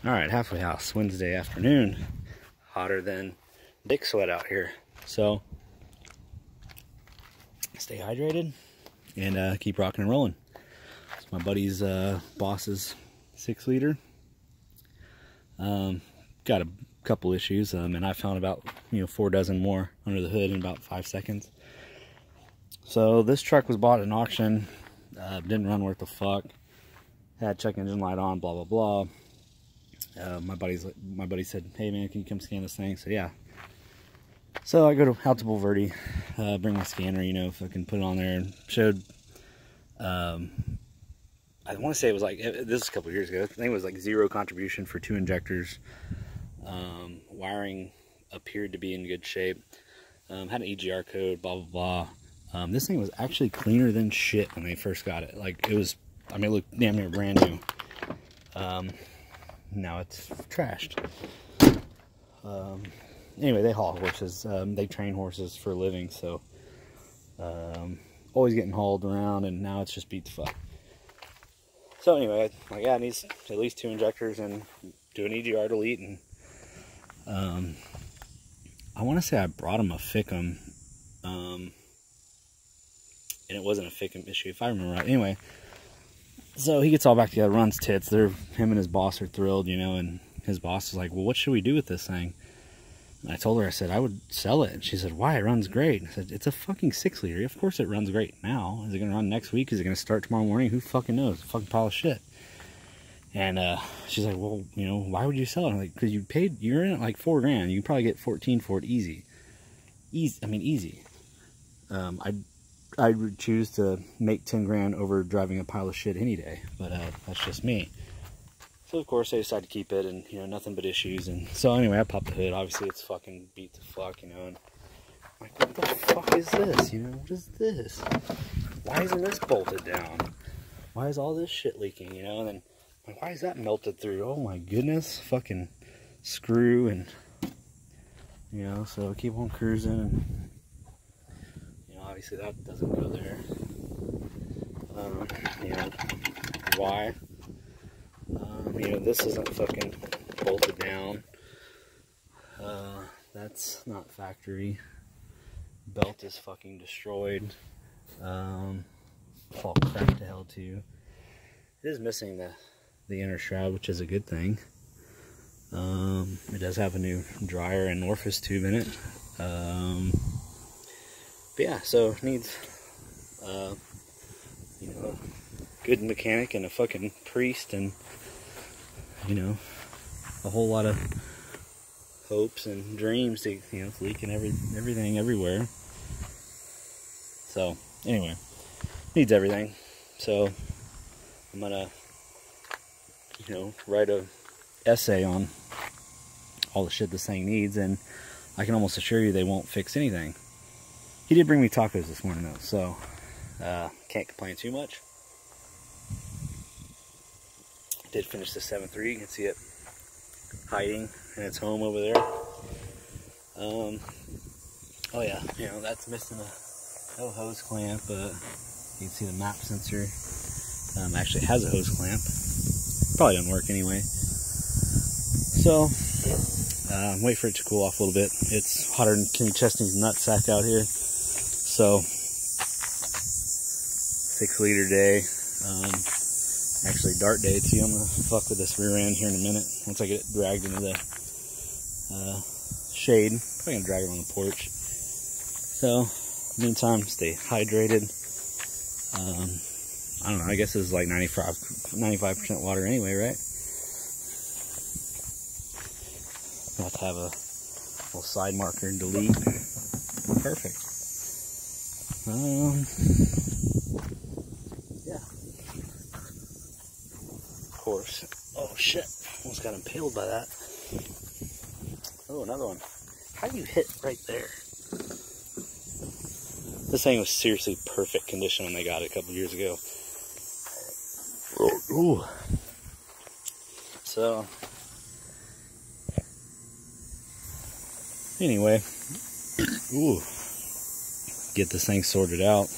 All right, halfway house, Wednesday afternoon. Hotter than dick sweat out here. So, stay hydrated and keep rocking and rolling. It's my buddy's boss's 6-liter. Got a couple issues, and I found about 4 dozen more under the hood in about 5 seconds. So this truck was bought at an auction. Didn't run worth a fuck. Had check engine light on, blah blah blah. My buddy said, "Hey man, can you come scan this thing?" So yeah. So I go out to Bulverde, bring my scanner, if I can put it on there, and showed. I want to say it was like, this is a couple years ago. I think it was like 0 contribution for 2 injectors. Wiring appeared to be in good shape. Had an EGR code, blah blah blah. This thing was actually cleaner than shit when they first got it. Like, it was, it looked damn near brand new. Now it's trashed. Anyway, they haul horses. They train horses for a living, so always getting hauled around, and now it's just beat the fuck. So anyway, like, yeah, it needs at least 2 injectors and do an EGR delete, and I want to say I brought him a Fickum, and it wasn't a Fickum issue, if I remember right. Anyway, so he gets all back together, runs tits. Him and his boss are thrilled, and his boss is like, "Well, what should we do with this thing?" And I told her, I said, I would sell it. And she said, "Why? It runs great." I said, "It's a fucking 6-liter. Of course it runs great now. Is it going to run next week? Is it going to start tomorrow morning? Who fucking knows? It's a fucking pile of shit." And she's like, "Well, why would you sell it?" I'm like, "Because you're in it like $4 grand. You can probably get 14 for it easy. Easy. I would choose to make 10 grand over driving a pile of shit any day, but that's just me." So of course I decided to keep it, and nothing but issues. And so anyway, I popped the hood. Obviously it's fucking beat the fuck, and I'm like, what the fuck is this? What is this? Why isn't this bolted down? Why is all this shit leaking? And then, like, why is that melted through? Oh my goodness, fucking screw. And so keep on cruising, and obviously that doesn't go there. Why? This isn't fucking bolted down. That's not factory. Belt is fucking destroyed. All cracked to hell too. It is missing the inner shroud, which is a good thing. It does have a new dryer and orifice tube in it. But yeah, so it needs a good mechanic and a fucking priest, and a whole lot of hopes and dreams to it's leaking everything everywhere. So anyway, needs everything. So I'm gonna write a essay on all the shit this thing needs, and I can almost assure you they won't fix anything. He did bring me tacos this morning though, so can't complain too much. Did finish the 7.3. You can see it hiding in its home over there. Oh yeah, that's missing a hose clamp. You can see the map sensor actually has a hose clamp. Probably doesn't work anyway. So wait for it to cool off a little bit. It's hotter than Kenny Chesney's nutsack out here. So 6-liter day. Actually dart day too. I'm gonna fuck with this rear end here in a minute once I get it dragged into the shade. Probably gonna drag it on the porch. So meantime, stay hydrated. I don't know, I guess this is like 95% water anyway, right? I'll have to have a little side marker and delete. Perfect. Yeah. Of course. Oh shit, almost got impaled by that. Oh, another one. How do you hit right there? This thing was seriously perfect condition when they got it a couple years ago. Ooh. So, anyway, ooh, get this thing sorted out.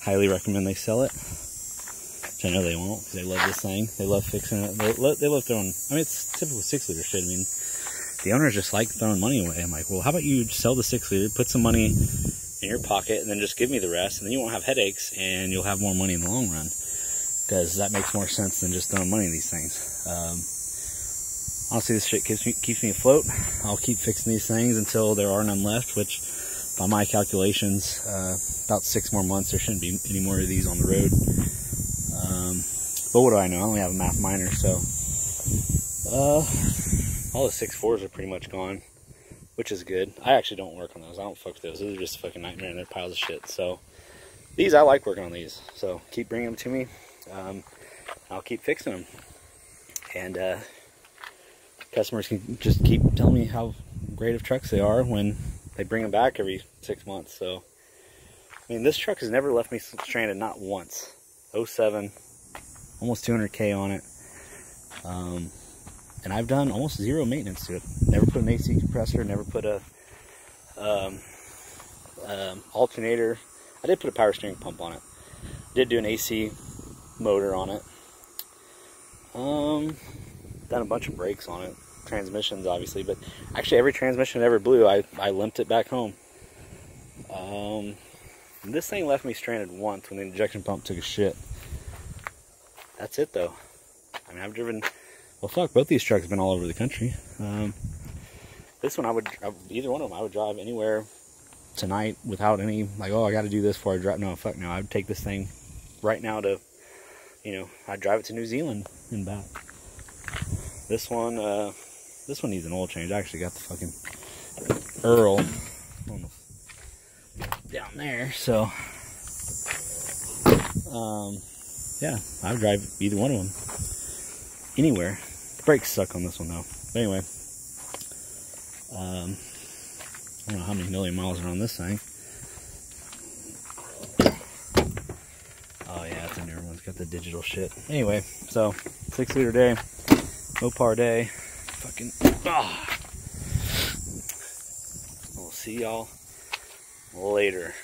Highly recommend they sell it. which I know they won't, because they love this thing. They love fixing it. They love throwing, I mean, it's typical 6-liter shit. I mean, the owners just like throwing money away. I'm like, well, how about you sell the 6-liter, put some money in your pocket, and then just give me the rest, and then you won't have headaches, and you'll have more money in the long run, because that makes more sense than just throwing money in these things. Honestly, this shit keeps me afloat. I'll keep fixing these things until there are none left, which, by my calculations, about 6 more months, there shouldn't be any more of these on the road. But what do I know? I only have a math minor, so all the 6.4s are pretty much gone, which is good. I actually don't work on those. I don't fuck with those. Those are just a fucking nightmare, and they're piles of shit. So these, I like working on these. So keep bringing them to me. I'll keep fixing them. And customers can just keep telling me how great of trucks they are when they bring them back every 6 months. So, I mean, this truck has never left me stranded, not once. 07, almost 200K on it. And I've done almost zero maintenance to it. Never put an AC compressor, never put a alternator. I did put a power steering pump on it. Did do an AC motor on it. Done a bunch of brakes on it. Transmissions, obviously, but actually every transmission that ever blew, I limped it back home. This thing left me stranded once when the injection pump took a shit. That's it, though. I mean, I've driven, well, fuck, both these trucks have been all over the country. This one, either one of them, I would drive anywhere tonight without any, like, oh, I got to do this before I drive. No, fuck no. I would take this thing right now to, you know, I'd drive it to New Zealand and back. This one needs an oil change. I actually got the fucking Earl down there, so yeah, I would drive either one of them anywhere. The brakes suck on this one though. But anyway, I don't know how many million miles are on this thing. Oh yeah, it's a newer one. It's got the digital shit. Anyway, so 6-liter day, Mopar day. Fucking we'll see y'all later.